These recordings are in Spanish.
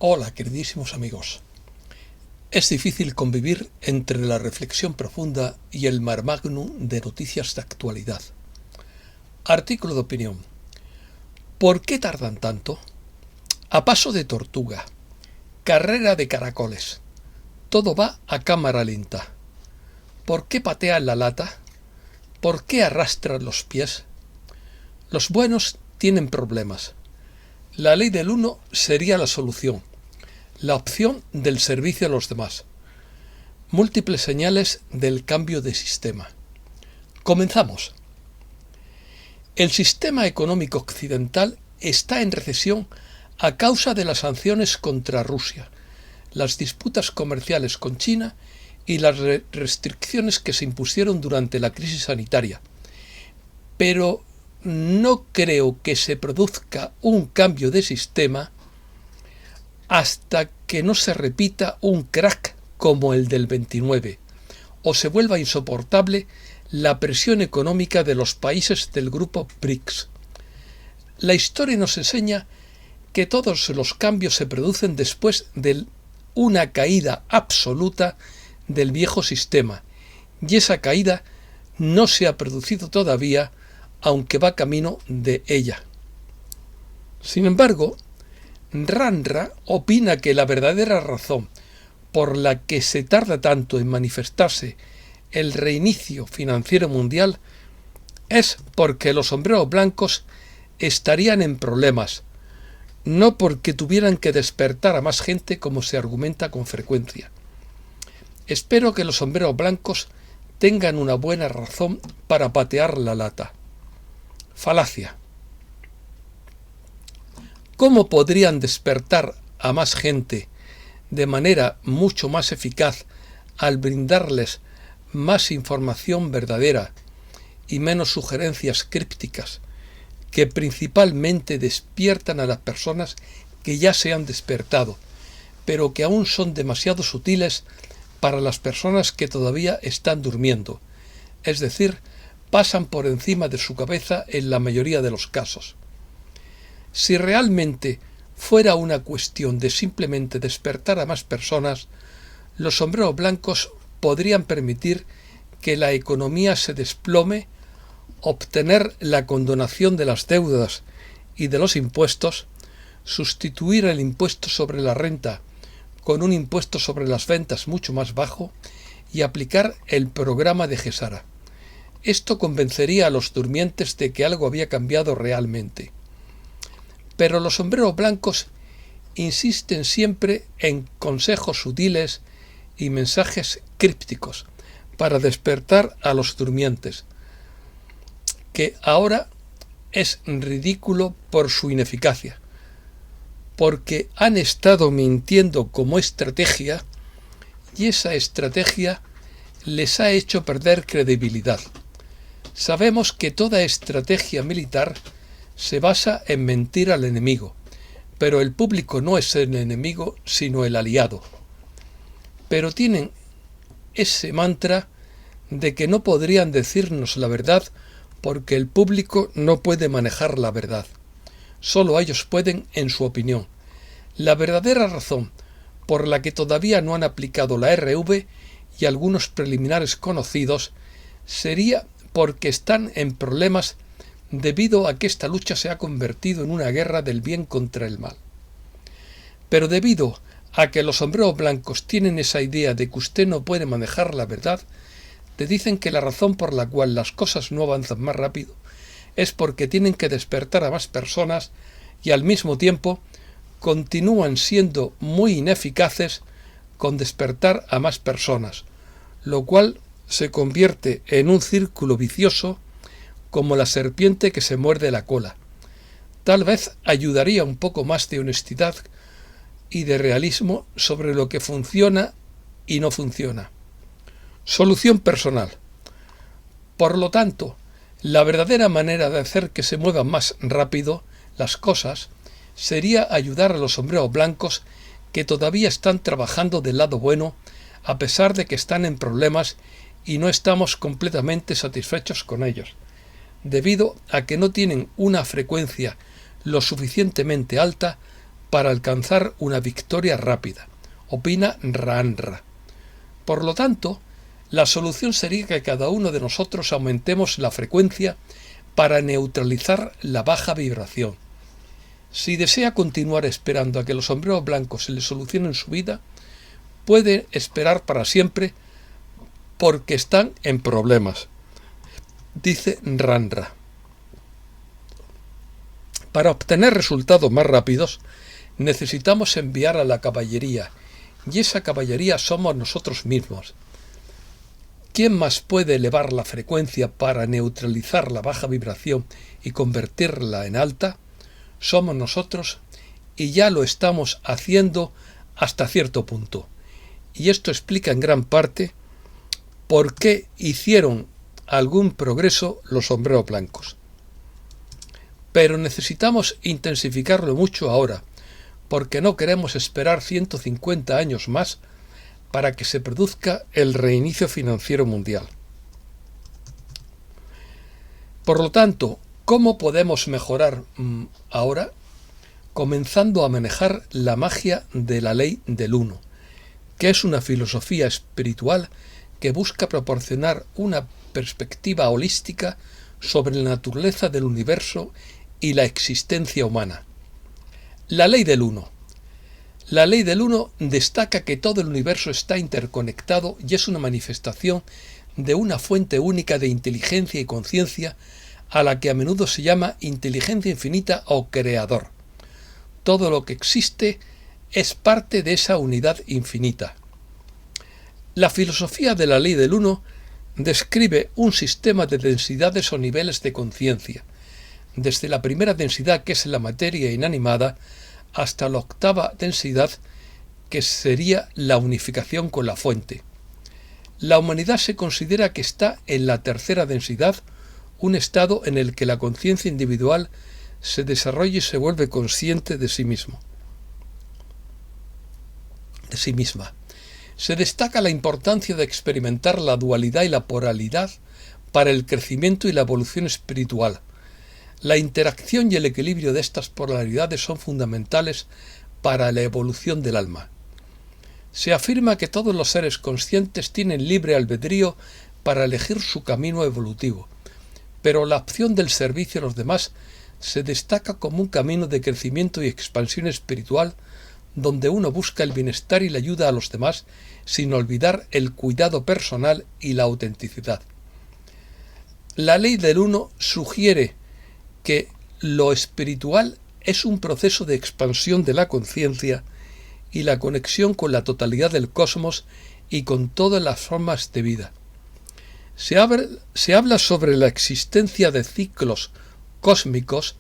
Hola, queridísimos amigos. Es difícil convivir entre la reflexión profunda y el mare magnum de noticias de actualidad. Artículo de opinión. ¿Por qué tardan tanto? A paso de tortuga. Carrera de caracoles. Todo va a cámara lenta. ¿Por qué patean la lata? ¿Por qué arrastran los pies? Los buenos tienen problemas. La ley del uno sería la solución. La opción del servicio a los demás. Múltiples señales del cambio de sistema. Comenzamos. El sistema económico occidental está en recesión a causa de las sanciones contra Rusia, las disputas comerciales con China y las restricciones que se impusieron durante la crisis sanitaria. Pero no creo que se produzca un cambio de sistema hasta que no se repita un crack como el del 29, o se vuelva insoportable la presión económica de los países del grupo BRICS. La historia nos enseña que todos los cambios se producen después de una caída absoluta del viejo sistema, y esa caída no se ha producido todavía, aunque va camino de ella. Sin embargo, Randra opina que la verdadera razón por la que se tarda tanto en manifestarse el reinicio financiero mundial es porque los sombreros blancos estarían en problemas, no porque tuvieran que despertar a más gente como se argumenta con frecuencia. Espero que los sombreros blancos tengan una buena razón para patear la lata. Falacia. ¿Cómo podrían despertar a más gente de manera mucho más eficaz al brindarles más información verdadera y menos sugerencias crípticas que principalmente despiertan a las personas que ya se han despertado, pero que aún son demasiado sutiles para las personas que todavía están durmiendo, es decir, pasan por encima de su cabeza en la mayoría de los casos? Si realmente fuera una cuestión de simplemente despertar a más personas, los sombreros blancos podrían permitir que la economía se desplome, obtener la condonación de las deudas y de los impuestos, sustituir el impuesto sobre la renta con un impuesto sobre las ventas mucho más bajo y aplicar el programa de Gesara. Esto convencería a los durmientes de que algo había cambiado realmente. Pero los sombreros blancos insisten siempre en consejos sutiles y mensajes crípticos para despertar a los durmientes, que ahora es ridículo por su ineficacia, porque han estado mintiendo como estrategia y esa estrategia les ha hecho perder credibilidad. Sabemos que toda estrategia militar se basa en mentir al enemigo, pero el público no es el enemigo sino el aliado. Pero tienen ese mantra de que no podrían decirnos la verdad porque el público no puede manejar la verdad. Solo ellos pueden, en su opinión. La verdadera razón por la que todavía no han aplicado la RV y algunos preliminares conocidos sería porque están en problemas debido a que esta lucha se ha convertido en una guerra del bien contra el mal. Pero debido a que los sombreros blancos tienen esa idea de que usted no puede manejar la verdad, te dicen que la razón por la cual las cosas no avanzan más rápido es porque tienen que despertar a más personas y al mismo tiempo continúan siendo muy ineficaces con despertar a más personas, lo cual se convierte en un círculo vicioso como la serpiente que se muerde la cola. Tal vez ayudaría un poco más de honestidad y de realismo sobre lo que funciona y no funciona. Solución personal. Por lo tanto, la verdadera manera de hacer que se muevan más rápido las cosas sería ayudar a los sombreros blancos que todavía están trabajando del lado bueno, a pesar de que están en problemas y no estamos completamente satisfechos con ellos, debido a que no tienen una frecuencia lo suficientemente alta para alcanzar una victoria rápida, opina Ranra. Por lo tanto, la solución sería que cada uno de nosotros aumentemos la frecuencia para neutralizar la baja vibración. Si desea continuar esperando a que los sombreros blancos se le solucionen su vida, puede esperar para siempre porque están en problemas, dice Ranra. Para obtener resultados más rápidos, necesitamos enviar a la caballería, y esa caballería somos nosotros mismos. ¿Quién más puede elevar la frecuencia para neutralizar la baja vibración y convertirla en alta? Somos nosotros, y ya lo estamos haciendo hasta cierto punto. Y esto explica en gran parte por qué hicieron algún progreso los sombreros blancos. Pero necesitamos intensificarlo mucho ahora, porque no queremos esperar 150 años más para que se produzca el reinicio financiero mundial. Por lo tanto, ¿cómo podemos mejorar ahora? Comenzando a manejar la magia de la ley del uno, que es una filosofía espiritual que busca proporcionar una perspectiva holística sobre la naturaleza del universo y la existencia humana. La ley del uno. La ley del uno destaca que todo el universo está interconectado y es una manifestación de una fuente única de inteligencia y conciencia a la que a menudo se llama inteligencia infinita o creador. Todo lo que existe es parte de esa unidad infinita. La filosofía de la ley del uno describe un sistema de densidades o niveles de conciencia, desde la primera densidad, que es la materia inanimada, hasta la octava densidad, que sería la unificación con la fuente. La humanidad se considera que está en la tercera densidad, un estado en el que la conciencia individual se desarrolla y se vuelve consciente de sí misma. Se destaca la importancia de experimentar la dualidad y la polaridad para el crecimiento y la evolución espiritual. La interacción y el equilibrio de estas polaridades son fundamentales para la evolución del alma. Se afirma que todos los seres conscientes tienen libre albedrío para elegir su camino evolutivo, pero la opción del servicio a los demás se destaca como un camino de crecimiento y expansión espiritual donde uno busca el bienestar y la ayuda a los demás sin olvidar el cuidado personal y la autenticidad. La ley del uno sugiere que lo espiritual es un proceso de expansión de la conciencia y la conexión con la totalidad del cosmos y con todas las formas de vida. Se habla sobre la existencia de ciclos cósmicos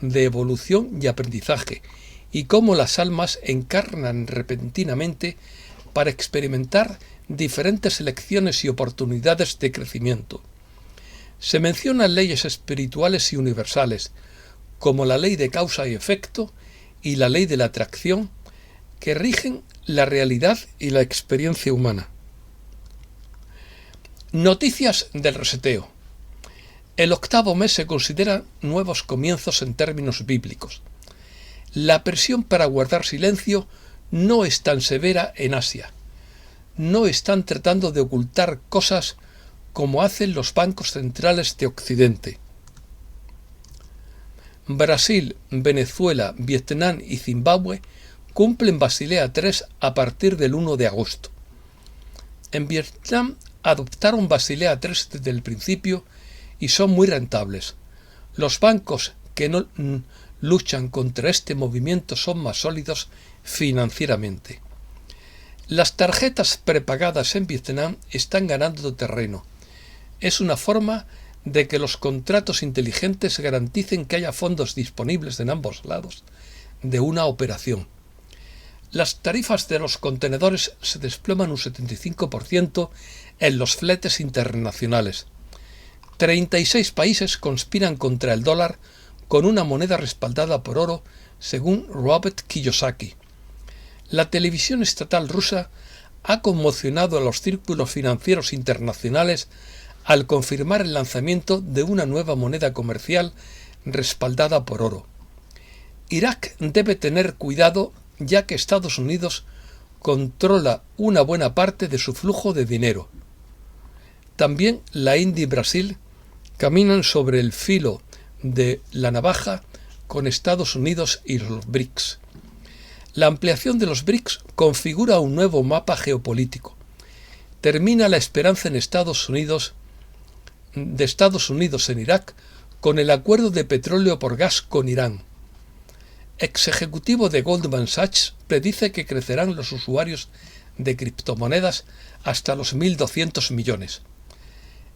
de evolución y aprendizaje y cómo las almas encarnan repentinamente para experimentar diferentes lecciones y oportunidades de crecimiento. Se mencionan leyes espirituales y universales, como la ley de causa y efecto y la ley de la atracción, que rigen la realidad y la experiencia humana. Noticias del reseteo. El octavo mes se considera nuevos comienzos en términos bíblicos. La presión para guardar silencio no es tan severa en Asia. No están tratando de ocultar cosas como hacen los bancos centrales de Occidente. Brasil, Venezuela, Vietnam y Zimbabue cumplen Basilea III a partir del 1 de agosto. En Vietnam adoptaron Basilea III desde el principio y son muy rentables. Los bancos que no luchan contra este movimiento son más sólidos financieramente. Las tarjetas prepagadas en Vietnam están ganando terreno. Es una forma de que los contratos inteligentes garanticen que haya fondos disponibles en ambos lados de una operación. Las tarifas de los contenedores se desploman un 75% en los fletes internacionales. 36 países conspiran contra el dólar con una moneda respaldada por oro, según Robert Kiyosaki. La televisión estatal rusa ha conmocionado a los círculos financieros internacionales al confirmar el lanzamiento de una nueva moneda comercial respaldada por oro. Irak debe tener cuidado, ya que Estados Unidos controla una buena parte de su flujo de dinero. También la India y Brasil caminan sobre el filo de la navaja con Estados Unidos y los BRICS. La ampliación de los BRICS configura un nuevo mapa geopolítico. Termina la esperanza de Estados Unidos en Irak con el acuerdo de petróleo por gas con Irán. Ex ejecutivo de Goldman Sachs predice que crecerán los usuarios de criptomonedas hasta los 1.200 millones.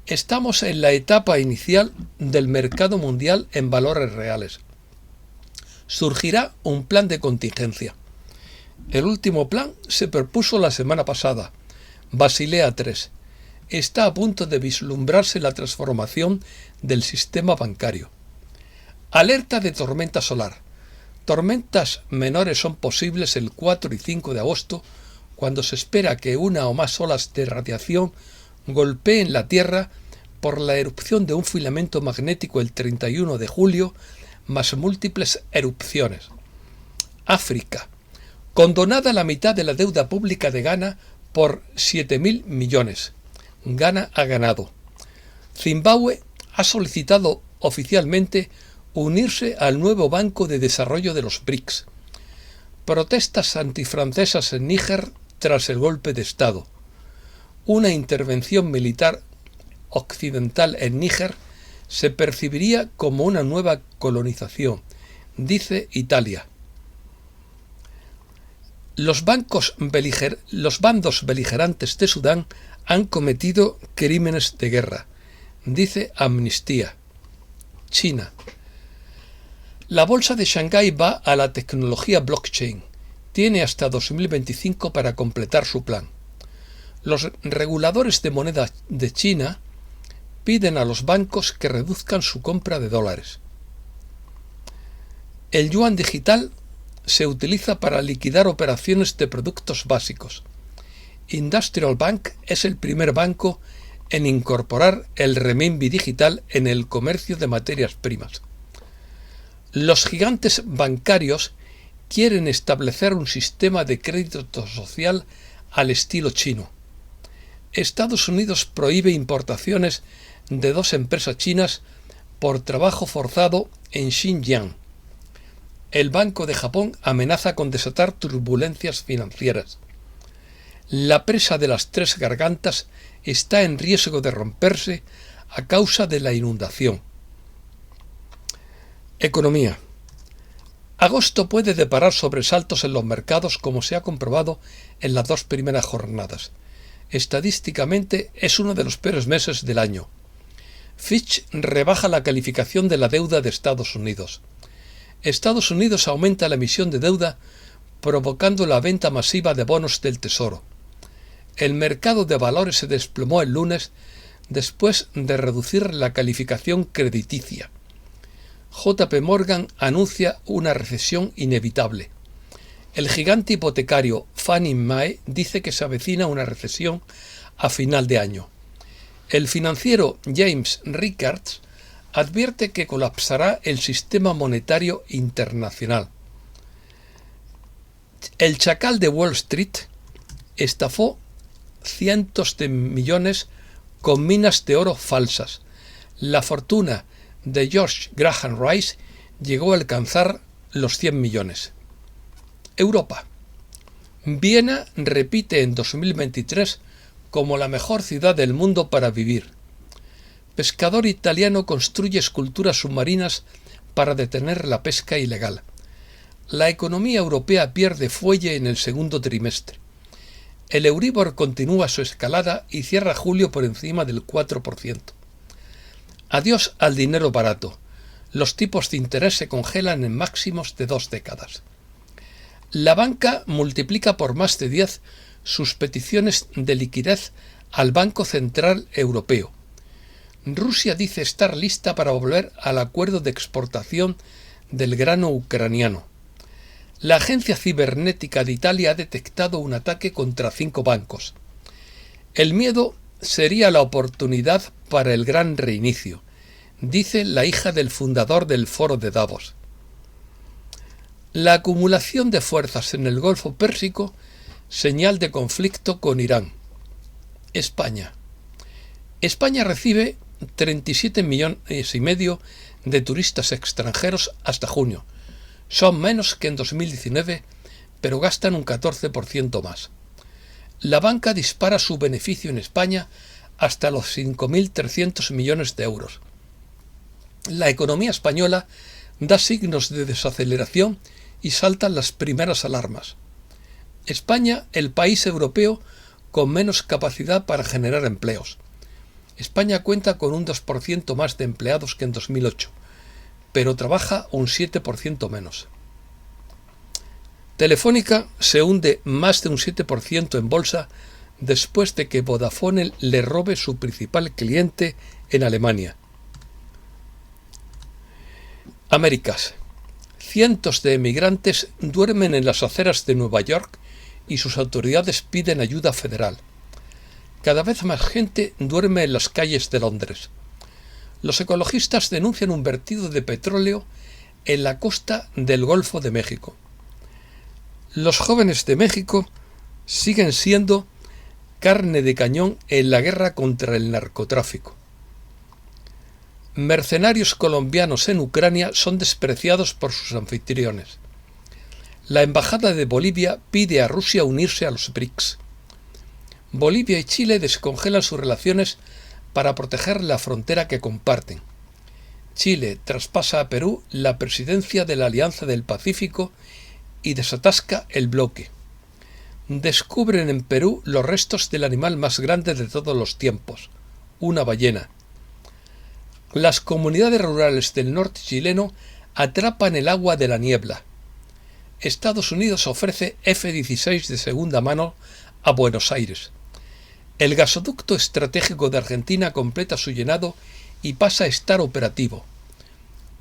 Estamos en la etapa inicial del mercado mundial en valores reales. Surgirá un plan de contingencia. El último plan se propuso la semana pasada, Basilea III. Está a punto de vislumbrarse la transformación del sistema bancario. Alerta de tormenta solar. Tormentas menores son posibles el 4 y 5 de agosto, cuando se espera que una o más olas de radiación golpeen la Tierra por la erupción de un filamento magnético el 31 de julio, más múltiples erupciones. África. Condonada la mitad de la deuda pública de Ghana por 7.000 millones. Ghana ha ganado. Zimbabue ha solicitado oficialmente unirse al nuevo Banco de Desarrollo de los BRICS. Protestas antifrancesas en Níger tras el golpe de Estado. Una intervención militar occidental en Níger se percibiría como una nueva colonización, dice Italia. Los bandos beligerantes de Sudán han cometido crímenes de guerra, dice Amnistía. China. La bolsa de Shanghái va a la tecnología blockchain. Tiene hasta 2025 para completar su plan. Los reguladores de moneda de China piden a los bancos que reduzcan su compra de dólares. El yuan digital se utiliza para liquidar operaciones de productos básicos. Industrial Bank es el primer banco en incorporar el renminbi digital en el comercio de materias primas. Los gigantes bancarios quieren establecer un sistema de crédito social al estilo chino. Estados Unidos prohíbe importaciones de 2 empresas chinas por trabajo forzado en Xinjiang. El Banco de Japón amenaza con desatar turbulencias financieras. La presa de las 3 gargantas está en riesgo de romperse a causa de la inundación. Economía. Agosto puede deparar sobresaltos en los mercados, como se ha comprobado en las 2 primeras jornadas. Estadísticamente es uno de los peores meses del año. Fitch rebaja la calificación de la deuda de Estados Unidos. Estados Unidos aumenta la emisión de deuda, provocando la venta masiva de bonos del Tesoro. El mercado de valores se desplomó el lunes después de reducir la calificación crediticia. JP Morgan anuncia una recesión inevitable. El gigante hipotecario Fannie Mae dice que se avecina una recesión a final de año. El financiero James Rickards advierte que colapsará el sistema monetario internacional. El chacal de Wall Street estafó cientos de millones con minas de oro falsas. La fortuna de George Graham Rice llegó a alcanzar los 100 millones. Europa. Viena repite en 2023 como la mejor ciudad del mundo para vivir. Pescador italiano construye esculturas submarinas para detener la pesca ilegal. La economía europea pierde fuelle en el segundo trimestre. El Euribor continúa su escalada y cierra julio por encima del 4%. Adiós al dinero barato. Los tipos de interés se congelan en máximos de 2 décadas. La banca multiplica por más de 10 sus peticiones de liquidez al Banco Central Europeo. Rusia dice estar lista para volver al acuerdo de exportación del grano ucraniano. La agencia cibernética de Italia ha detectado un ataque contra 5 bancos. El miedo sería la oportunidad para el gran reinicio, dice la hija del fundador del Foro de Davos. La acumulación de fuerzas en el Golfo Pérsico, señal de conflicto con Irán. España. España recibe 37,5 millones de turistas extranjeros hasta junio. Son menos que en 2019, pero gastan un 14% más. La banca dispara su beneficio en España hasta los 5.300 millones de euros. La economía española da signos de desaceleración y saltan las primeras alarmas. España, el país europeo con menos capacidad para generar empleos. España cuenta con un 2% más de empleados que en 2008, pero trabaja un 7% menos. Telefónica se hunde más de un 7% en bolsa después de que Vodafone le robe su principal cliente en Alemania. Américas. Cientos de emigrantes duermen en las aceras de Nueva York y sus autoridades piden ayuda federal. Cada vez más gente duerme en las calles de Londres. Los ecologistas denuncian un vertido de petróleo en la costa del Golfo de México. Los jóvenes de México siguen siendo carne de cañón en la guerra contra el narcotráfico. Mercenarios colombianos en Ucrania son despreciados por sus anfitriones. La embajada de Bolivia pide a Rusia unirse a los BRICS. Bolivia y Chile descongelan sus relaciones para proteger la frontera que comparten. Chile traspasa a Perú la presidencia de la Alianza del Pacífico y desatasca el bloque. Descubren en Perú los restos del animal más grande de todos los tiempos, una ballena. Las comunidades rurales del norte chileno atrapan el agua de la niebla. Estados Unidos ofrece F-16 de segunda mano a Buenos Aires. El gasoducto estratégico de Argentina completa su llenado y pasa a estar operativo.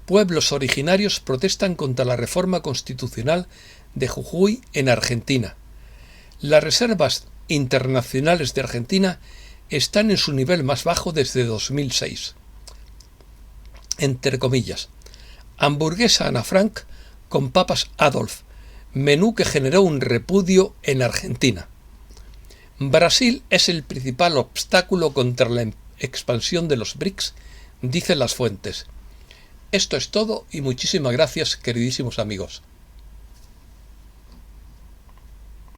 Pueblos originarios protestan contra la reforma constitucional de Jujuy en Argentina. Las reservas internacionales de Argentina están en su nivel más bajo desde 2006. Entre comillas, hamburguesa Ana Frank con papas Adolf, menú que generó un repudio en Argentina. Brasil es el principal obstáculo contra la expansión de los BRICS, dicen las fuentes. Esto es todo y muchísimas gracias, queridísimos amigos.